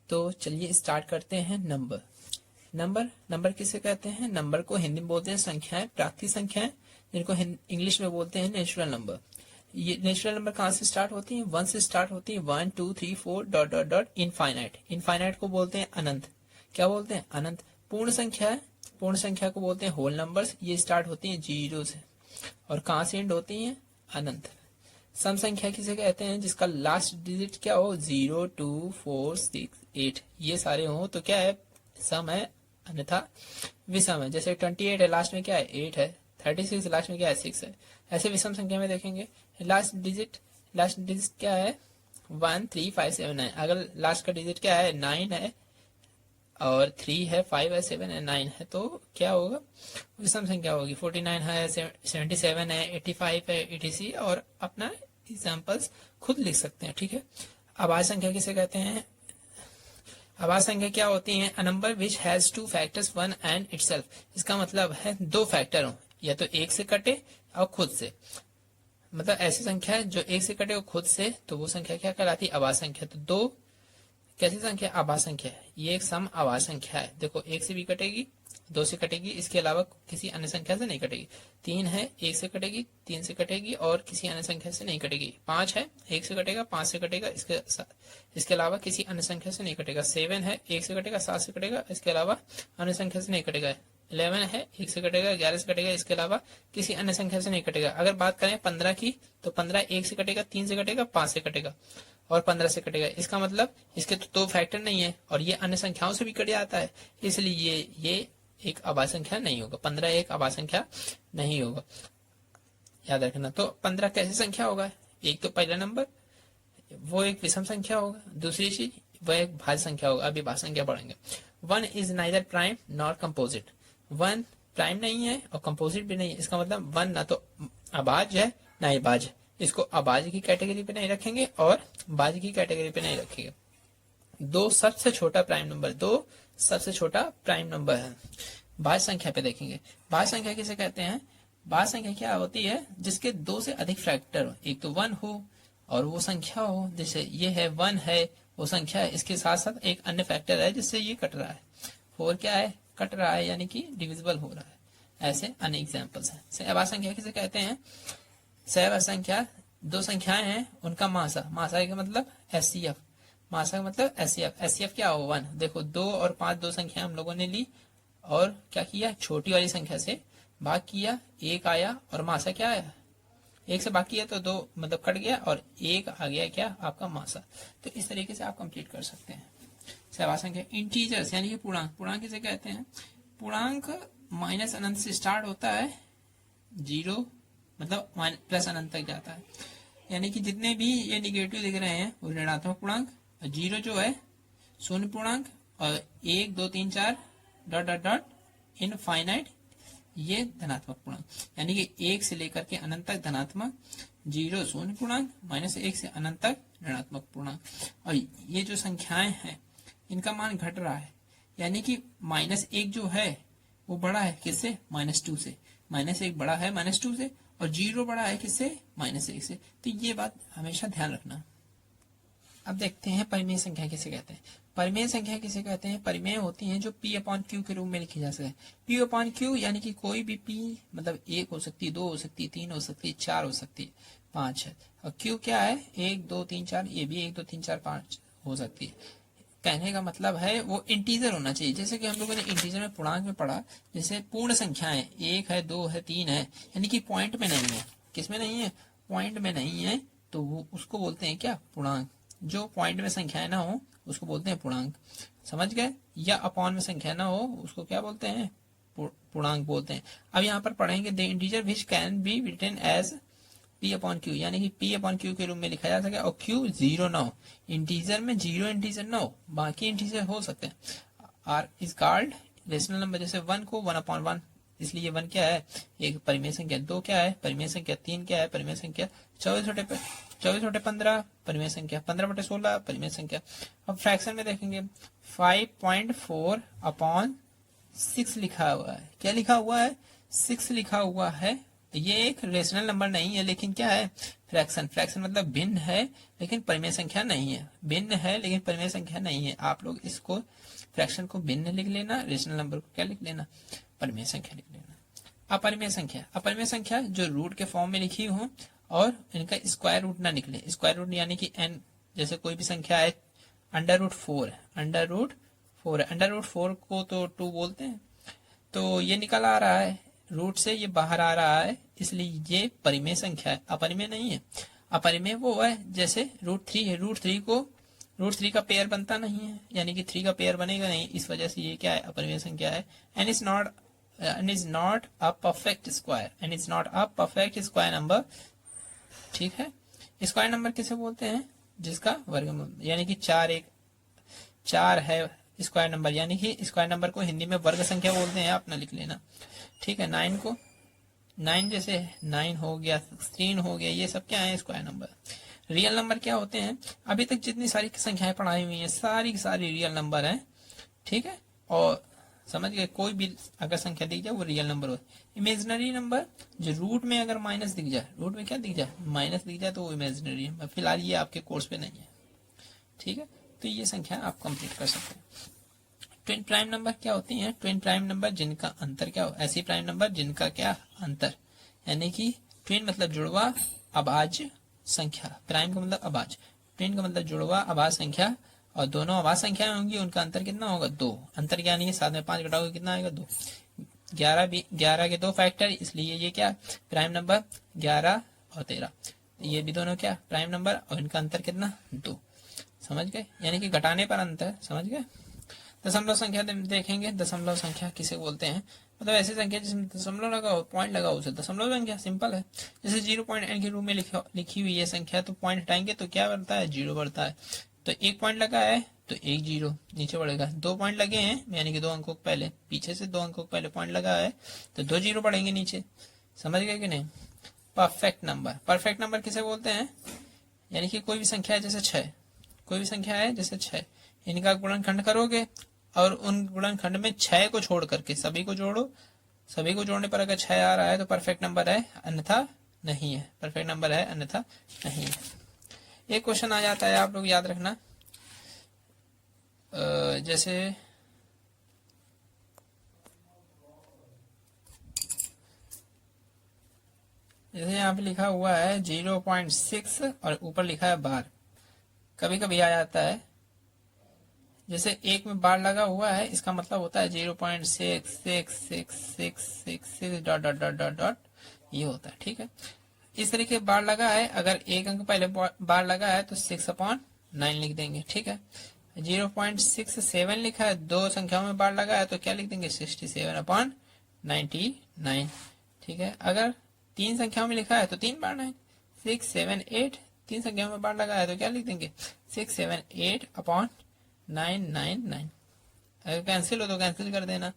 तो चलिए स्टार्ट करते हैं। नंबर किसे कहते हैं? नंबर को हिंदी में बोलते हैं संख्याएं, प्राकृतिक संख्याएं, जिनको इंग्लिश में बोलते हैं नेचुरल नंबर। ये नेचुरल नंबर कहाँ से स्टार्ट होती है? 1 से स्टार्ट होती है। 1 2 3 4 dot dot dot infinite. Infinite को बोलते हैं अनंत। क्या बोलते हैं? अनंत। पूर्ण संख्या है, पूर्ण संख्या को बोलते हैं होल नंबर्स। ये स्टार्ट होती है 0 से और कहाँ से एंड होती है? अनंत। सम संख्या किसे कहते हैं? जिसका लास्ट डिजिट क्या हो? 0 2 4 6 8 ये सारे हो तो क्या है? सम है, अन्यथा विषम है। जैसे 28 है, लास्ट में क्या है? 8 है। 36 लास्ट में क्या है? 6 है। ऐसे विषम संख्या में देखेंगे लास्ट डिजिट क्या है? 1 3 5 7 9। अगर लास्ट का डिजिट क्या है? 9 है और 3 है, 5 है, 7 है, 9 है, तो क्या होगा? विषम संख्या होगी। 49 है, 77 है, 85 है, 86 और अपना एग्जाम्पल्स खुद लिख सकते हैं। ठीक है। अभाज्य संख्या किसे कहते हैं? अभाज्य संख्या क्या होती है? A number which has two factors 1 and itself. इसका मतलब है दो फैक्टर हो, या तो एक से कटे और खुद से। मतलब ऐसी संख्या है जो एक से कटे और खुद से, तो वो संख्या क्या कहलाती है? अभाज्य संख्या। तो दो कैसी संख्या? अभाज्य संख्या है। ये एक सम अभाज्य संख्या है। देखो, एक से भी कटेगी, दो से कटेगी, इसके अलावा किसी अन्य संख्या से नहीं कटेगी। 3 है, एक से कटेगी, 3 से कटेगी और किसी अन्य संख्या से नहीं कटेगी। 5 है, एक से कटेगा, 5 से कटेगा, इसके अलावा किसी अन्य संख्या से नहीं कटेगा। 7 है, एक से कटेगा, 7 से कटेगा, इसके अलावा अन्य संख्या से नहीं कटेगा। 11 है, एक से कटेगा, 11 से कटेगा, इसके अलावा किसी अन्य संख्या से नहीं कटेगा। अगर बात करें 15 की, तो 15 एक से कटेगा, 3 से कटेगा, 5 से कटेगा और 15 से कटेगा। इसका मतलब इसके तो दो फैक्टर नहीं है और ये अन्य संख्याओं से भी कट जाता है, इसलिए ये एक अभाज्य संख्या नहीं होगा। 15 एक अभाज्य संख्या नहीं होगा, याद रखना। तो 15 कैसी संख्या होगा? एक तो पहला नंबर, वो एक विषम संख्या होगा। दूसरी चीज, वह एक भाज्य संख्या होगा। अभी भाज्य संख्या पढ़ेंगे। 1 is neither prime nor composite. 1 prime नहीं है और कंपोजिट भी नहीं है। इसका मतलब 1 ना तो अभाज्य है ना ही भाज्य। इसको अभाज्य की कैटेगरी पे नहीं रखेंगे और भाज्य की कैटेगरी पे नहीं रखेंगे। 2 सबसे छोटा प्राइम नंबर, 2 सबसे छोटा प्राइम नंबर है। भाज्य संख्या पे देखेंगे। भाज्य संख्या किसे कहते हैं? भाज्य संख्या क्या होती है? जिसके 2 से अधिक फैक्टर हो। एक तो 1 हो और वो संख्या हो, जैसे ये है 1 है, वो संख्या है, इसके साथ साथ एक अन्य फैक्टर है जिससे ये कट रहा है। 4 क्या है? कट रहा है, यानी कि डिविजिबल हो रहा है। ऐसे अन्य एग्जाम्पल्स हैं। सहभाज्य संख्या किसे कहते हैं? सहभाज्य संख्या दो संख्याएं हैं, उनका मासा का मतलब एचसीएफ। मासा का मतलब एचसीएफ। एचसीएफ क्या हो? 1। देखो, 2 और 5 दो संख्या हम लोगों ने ली और क्या किया? छोटी वाली संख्या से भाग किया, 1 आया और मासा क्या आया? 1 से भाग किया तो 2 मतलब कट गया और 1 आ गया क्या? आपका मासा। तो इस तरीके से आप कंप्लीट कर सकते हैं सहभाज्य संख्या। इंटीजर्स यानी कि पूर्णांक। पूर्णांक किसे कहते हैं? पूर्णांक माइनस अनंत से स्टार्ट होता है, 0 मतलब प्लस अनंत तक जाता है। यानी कि जितने भी ये निगेटिव दिख रहे हैं वो ऋणात्मक पूर्णांक, 0 जो है शून्य पूर्णांक और 1 2 3 4 डॉट डॉट डॉट इनफाइनाइट ये धनात्मक पूर्णांक। यानी कि 1 से लेकर के अनंत तक धनात्मक, 0 शून्य पूर्णांक, -1 से अनंत तक ऋणात्मक पूर्णांक। और ये जो संख्याएं हैं इनका मान घट रहा है, यानी कि -1 जो है वो बड़ा है किससे? -2 से। -1 बड़ा है -2 से और 0 बड़ा है किससे? -1 से। तो ये बात हमेशा ध्यान रखना। अब देखते हैं परिमेय संख्या किसे कहते हैं। परिमेय संख्या किसे कहते हैं? परिमेय होती हैं जो P/Q के रूप में लिखी जा सके। P/Q यानी कि कोई भी P मतलब 1 हो सकती है, 2 हो सकती है, 3 हो सकती है, 4 हो सकती है, 5 है। और Q क्या है? 1 2 3 4, ये भी 1 2 3 4 5 हो सकती है। कहने का मतलब है वो इंटीजर होना चाहिए। जैसे कि हम लोगों ने इंटीजर में पूर्णांक में पढ़ा, जैसे पूर्ण संख्याएं 1 है, 2 है, 3 है, यानी कि पॉइंट में नहीं है। किस में नहीं है? पॉइंट में नहीं है, तो वो उसको बोलते हैं क्या? पूर्णांक। जो पॉइंट में संख्याएं ना हो उसको बोलते हैं पूर्णांक। समझ गए? या अपॉन में संख्या ना हो उसको क्या बोलते हैं? पूर्णांक बोलते हैं। अब यहाँ पर पढ़ेंगे the integer which can be written as P/Q, यानी कि P/Q के रूप में लिखा जा सके और Q 0 ना हो। इंटीजर में 0 इंटीजर ना हो, बाकी इंटीजर हो सकते हैं। R is called rational number. जैसे 1 को 1/1, इसलिए 1 क्या है? एक परिमेय संख्या। 2 क्या है? परिमेय संख्या। 3 क्या है? परिमेय संख्या। 24/15 परिमेय संख्या। 15/16 परिमेय संख्या। अब फ्रैक्शन में देखेंगे 5.4/6 लिखा हुआ है। क्या लिखा हुआ है? 6 लिखा हुआ है। ये एक रेशनल नंबर नहीं है, लेकिन क्या है? फ्रैक्शन, फ्रैक्शन मतलब भिन्न है लेकिन परिमेय संख्या नहीं है, भिन्न है लेकिन परिमेय संख्या नहीं है। आप लोग इसको फ्रैक्शन को भिन्न लिख लेना, रेशनल नंबर को क्या लिख लेना, परिमेय संख्या लिख लेना। अपरिमेय संख्या, अपरिमेय संख्या जो रूट के फॉर्म में लिखी हो और इनका स्क्वायर रूट ना निकले, स्क्वायर रूट यानी कि n, जैसे कोई भी संख्या है √4 है, √4 है, √4 को तो 2 बोलते हैं, तो ये निकल आ रहा है रूट से, ये बाहर आ रहा है, इसलिए ये परिमेय संख्या है, अपरिमेय नहीं है। अपरिमेय वो है जैसे √3 है, √3 का पेयर बनता नहीं है, यानी कि 3 का पेयर बनेगा नहीं, इस वजह से ये क्या है, अपरिमेय संख्या है। And is not a perfect square, and is not a perfect square number, ठीक है। स्क्वायर नंबर किसे बोलते हैं, जिसका वर्गमूल यानी कि 4 है स्क्वायर नंबर, यानी कि स्क्वायर नंबर को हिंदी में वर्ग संख्या बोलते हैं, अपना लिख लेना, ठीक है। 9 जैसे 9 हो गया, 16 हो गया, ये सब क्या है, स्क्वायर नंबर। रियल नंबर क्या होते हैं, अभी तक जितनी सारी संख्याएं पढ़ाई हुई हैं सारी की सारी रियल नंबर हैं, ठीक है। और समझ गए, कोई भी अगर संख्या दिख जाए वो रियल नंबर हो। इमेजिनरी नंबर जो रूट में अगर माइनस दिख जाए, रूट में क्या दिख जाए, माइनस दिख जाए, तो वो इमेजिनरी है। फिलहाल ये आपके कोर्स पे नहीं है, ठीक है। तो ये संख्या आप कंप्लीट कर सकते हैं। ट्विन प्राइम नंबर क्या होती हैं, ट्विन प्राइम नंबर जिनका अंतर क्या हो, ऐसी प्राइम नंबर जिनका क्या अंतर, यानी कि ट्विन मतलब जुड़वा अभाज्य संख्या, प्राइम का मतलब अभाज्य, ट्विन का मतलब जुड़वा अभाज्य संख्या, और दोनों अभाज्य संख्याएं होंगी, उनका अंतर कितना होगा, 2। अंतर क्या नहीं है, 7 में 5 घटाओगे कितना आएगा, 2। 11 के 2 फैक्टर, इसलिए ये क्या प्राइम नंबर 11 और 13, ये भी दोनों क्या प्राइम नंबर, और इनका अंतर कितना, 2। समझ गए, यानी कि घटाने पर अंतर, समझ गए। दशमलव संख्या देखेंगे, दशमलव संख्या किसे बोलते हैं, मतलब ऐसी संख्या जिसमें दशमलव लगा हो, पॉइंट लगा हो, उसे दशमलव संख्या, सिंपल है। जैसे 0.n के रूप में लिखी हुई है संख्या, तो पॉइंट हटाएंगे तो क्या बढ़ता है, 0 बढ़ता है। तो 1 पॉइंट लगा है तो 1 0 नीचे बढ़ेगा, 2 पॉइंट लगे हैं यानी कि 2 अंकों को पहले, पीछे से 2 अंकों को पहले पॉइंट लगा है तो 2 0 बढ़ेंगे नीचे, समझ गए कि नहीं। परफेक्ट नंबर, परफेक्ट नंबर किसे बोलते हैं, यानी कि कोई भी संख्या है जैसे 6, कोई भी संख्या है जैसे 6, इनका गुणनखंड करोगे और उन गुणनखंड में 6 को छोड़ करके सभी को जोड़ो, सभी को जोड़ने पर अगर 6 आ रहा है तो परफेक्ट नंबर है, अन्यथा नहीं है, परफेक्ट नंबर है अन्यथा नहीं है। एक क्वेश्चन आ जाता है, आप लोग याद रखना, जैसे यहाँ पे लिखा हुआ है 0.6 और ऊपर लिखा है बार, कभी कभी आ जाता है, जैसे 1 में बार लगा हुआ है, इसका मतलब होता है 0.666666 dot dot dot dot dot, ये होता है, ठीक है। इस तरीके बार लगा है, अगर एक अंक पहले बार लगा है तो 6/9 लिख देंगे, ठीक है। 0.67 लिखा है, 2 संख्याओं में बार लगा है तो क्या लिख देंगे, 67/99, ठीक है। अगर 3 संख्याओं में लिखा है तो 3 बार 9, 6 7 8, 3 संख्याओं में बार लगा है तो क्या लिख देंगे, 678/999। अगर कैंसिल हो तो कैंसिल कर देना,